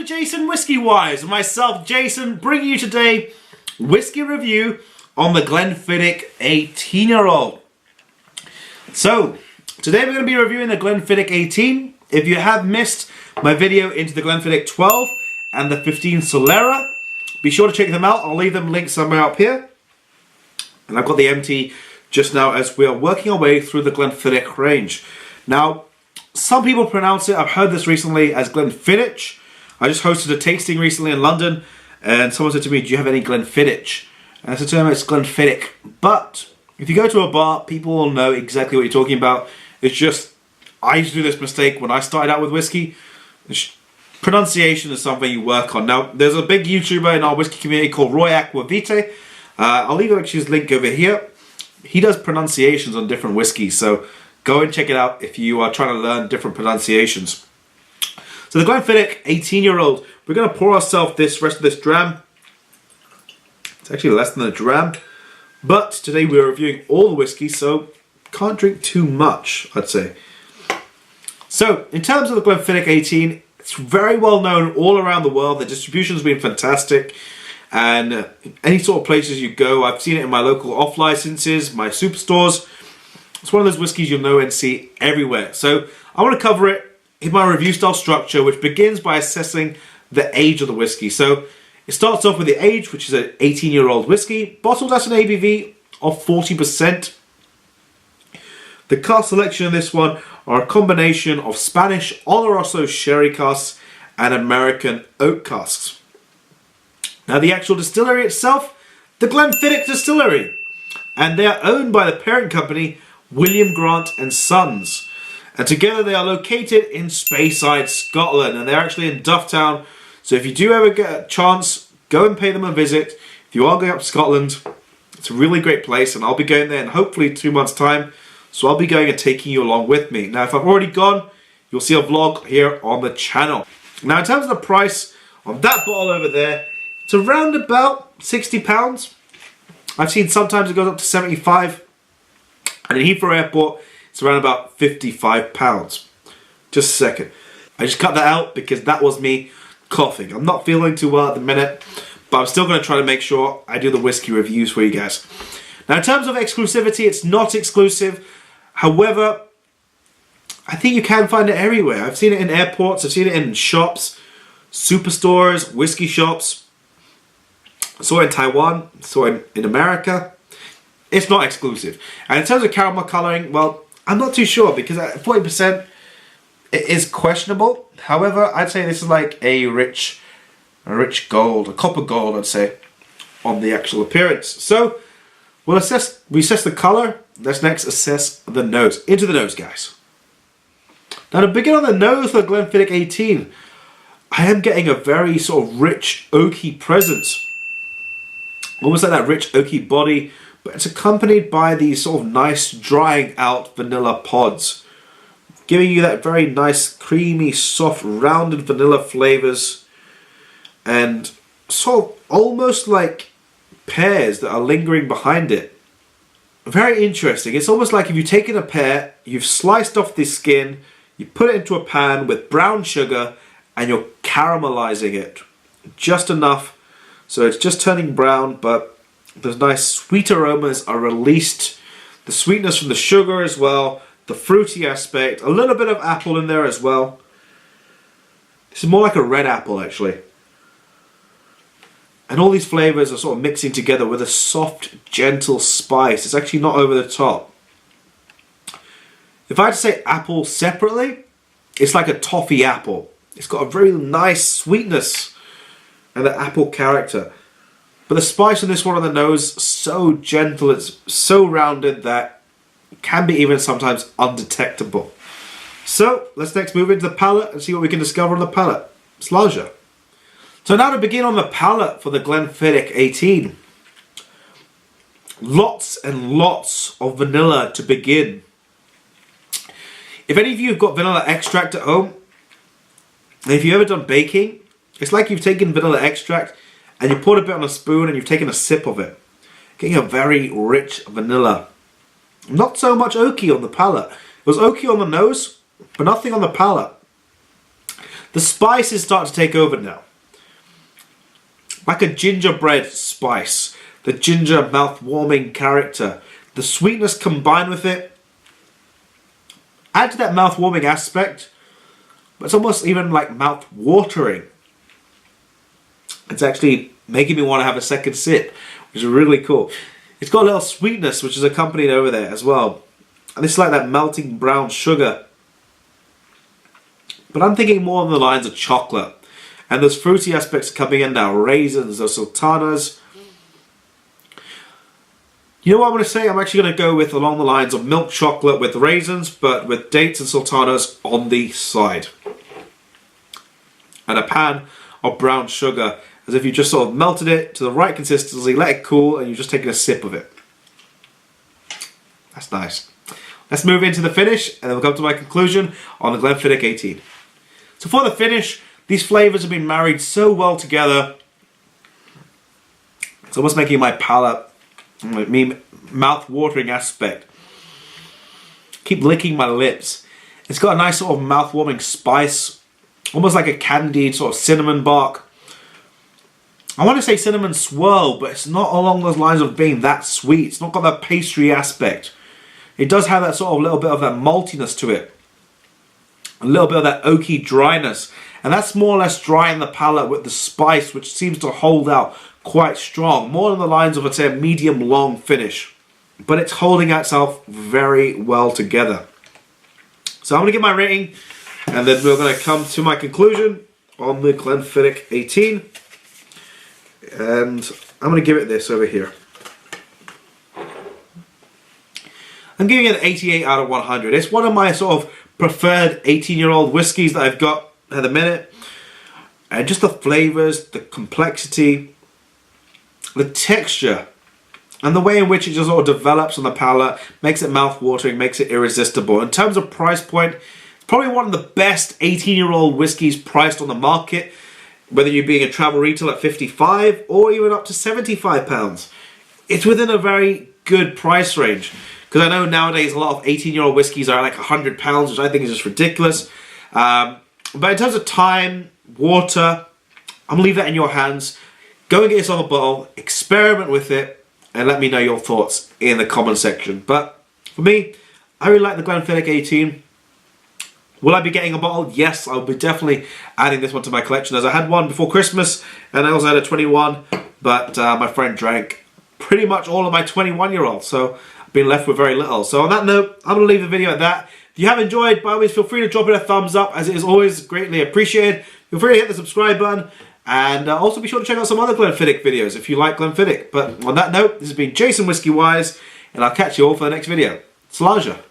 to JasonWhiskyWise and myself, Jason, bringing you today whiskey review on the Glenfiddich 18-year-old. So, today we're going to be reviewing the Glenfiddich 18. If you have missed my video into the Glenfiddich 12 and the 15 Solera, be sure to check them out. I'll leave them linked somewhere up here. And I've got the MT just now as we are working our way through the Glenfiddich range. Now, some people pronounce it, I've heard this recently, as Glenfiddich. I just hosted a tasting recently in London, and someone said to me, do you have any Glenfiddich? And I said to them, it's Glenfiddich. But if you go to a bar, people will know exactly what you're talking about. It's just, I used to do this mistake when I started out with whiskey. Pronunciation is something you work on. Now, there's a big YouTuber in our whiskey community called Roy Aquavite. I'll leave his link over here. He does pronunciations on different whiskeys, so go and check it out if you are trying to learn different pronunciations. So the Glenfiddich 18-year-old, we're going to pour ourselves this rest of this dram. It's actually less than a dram. But today we're reviewing all the whiskey, so can't drink too much, I'd say. So, in terms of the Glenfiddich 18, it's very well known all around the world. The distribution's been fantastic. And any sort of places you go, I've seen it in my local off licenses, my superstores. It's one of those whiskies you'll know and see everywhere. So I want to cover it in my review style structure, which begins by assessing the age of the whiskey. So it starts off with the age, which is an 18-year-old whiskey, bottled at an ABV of 40%. The cask selection of this one are a combination of Spanish Oloroso sherry casks and American oak casks. Now the actual distillery itself, the Glenfiddich Distillery, and they are owned by the parent company William Grant and Sons, and together they are located in Speyside, Scotland, and they're actually in Dufftown. So if you do ever get a chance, go and pay them a visit. If you are going up to Scotland, it's a really great place, and I'll be going there in hopefully 2 months' time. So I'll be going and taking you along with me. Now if I've already gone, you'll see a vlog here on the channel. Now in terms of the price on that bottle over there, it's around about £60. I've seen sometimes it goes up to 75. And in Heathrow Airport, it's around about £55. Just a second. I just cut that out because that was me coughing. I'm not feeling too well at the minute, but I'm still going to try to make sure I do the whiskey reviews for you guys. Now, in terms of exclusivity, it's not exclusive. However, I think you can find it everywhere. I've seen it in airports. I've seen it in shops, superstores, whiskey shops. I saw it in Taiwan. I saw it in America. It's not exclusive. And in terms of caramel colouring, well, I'm not too sure because at 40% it is questionable. However, I'd say this is like a rich gold, a copper gold, I'd say, on the actual appearance. So we assess the colour. Let's next assess the nose. Into the nose, guys. Now to begin on the nose for the Glenfiddich 18, I am getting a very sort of rich oaky presence. Almost like that rich oaky body. But it's accompanied by these sort of nice drying out vanilla pods, giving you that very nice creamy, soft, rounded vanilla flavours, and sort of almost like pears that are lingering behind it. Very interesting. It's almost like if you've taken a pear, you've sliced off the skin, you put it into a pan with brown sugar, and you're caramelizing it just enough so it's just turning brown, but the nice sweet aromas are released. The sweetness from the sugar as well. The fruity aspect. A little bit of apple in there as well. This is more like a red apple actually. And all these flavours are sort of mixing together with a soft, gentle spice. It's actually not over the top. If I had to say apple separately, it's like a toffee apple. It's got a very nice sweetness and an apple character. But the spice on this one on the nose, so gentle, it's so rounded that it can be even sometimes undetectable. So, let's next move into the palate and see what we can discover on the palate. Slaja. So now to begin on the palate for the Glenfiddich 18. Lots and lots of vanilla to begin. If any of you have got vanilla extract at home, and if you've ever done baking, it's like you've taken vanilla extract and you poured a bit on a spoon and you've taken a sip of it. Getting a very rich vanilla. Not so much oaky on the palate. It was oaky on the nose, but nothing on the palate. The spices start to take over now. Like a gingerbread spice. The ginger mouth-warming character. The sweetness combined with it. Add to that mouth-warming aspect. But it's almost even like mouth-watering. It's actually making me want to have a second sip, which is really cool. It's got a little sweetness which is accompanied over there as well. And it's like that melting brown sugar. But I'm thinking more on the lines of chocolate. And those fruity aspects coming in now. Raisins, those sultanas. You know what I'm going to say? I'm actually going to go with along the lines of milk chocolate with raisins, but with dates and sultanas on the side. And a pan of brown sugar, as if you just sort of melted it to the right consistency, let it cool, and you're just taking a sip of it. That's nice. Let's move into the finish, and then we'll come to my conclusion on the Glenfiddich 18. So for the finish, these flavours have been married so well together. It's almost making my palate, mouth-watering aspect. Keep licking my lips. It's got a nice sort of mouth-warming spice, almost like a candied sort of cinnamon bark. I want to say cinnamon swirl, but it's not along those lines of being that sweet. It's not got that pastry aspect. It does have that sort of little bit of that maltiness to it. A little bit of that oaky dryness. And that's more or less drying the palate with the spice, which seems to hold out quite strong. More on the lines of, I'd say, a medium-long finish. But it's holding itself very well together. So I'm going to give my rating, and then we're going to come to my conclusion on the Glenfiddich 18. And I'm going to give it this over here. I'm giving it an 88 out of 100. It's one of my sort of preferred 18-year-old whiskies that I've got at the minute. And just the flavours, the complexity, the texture, and the way in which it just sort of develops on the palate, makes it mouth-watering, makes it irresistible. In terms of price point, it's probably one of the best 18-year-old whiskies priced on the market, whether you're being a travel retail at $55 or even up to £75. It's within a very good price range. Because I know nowadays a lot of 18-year-old whiskies are like £100, which I think is just ridiculous. But in terms of time, water, I'm going to leave that in your hands. Go and get yourself a bottle, experiment with it, and let me know your thoughts in the comment section. But for me, I really like the Glenfiddich 18. Will I be getting a bottle? Yes, I'll be definitely adding this one to my collection, as I had one before Christmas, and I also had a 21, but my friend drank pretty much all of my 21-year-old, so I've been left with very little. So on that note, I'm going to leave the video at that. If you have enjoyed, by all means, feel free to drop it a thumbs up, as it is always greatly appreciated. Feel free to hit the subscribe button, and also be sure to check out some other Glenfiddich videos if you like Glenfiddich. But on that note, this has been JasonWhiskyWise, and I'll catch you all for the next video. Solera.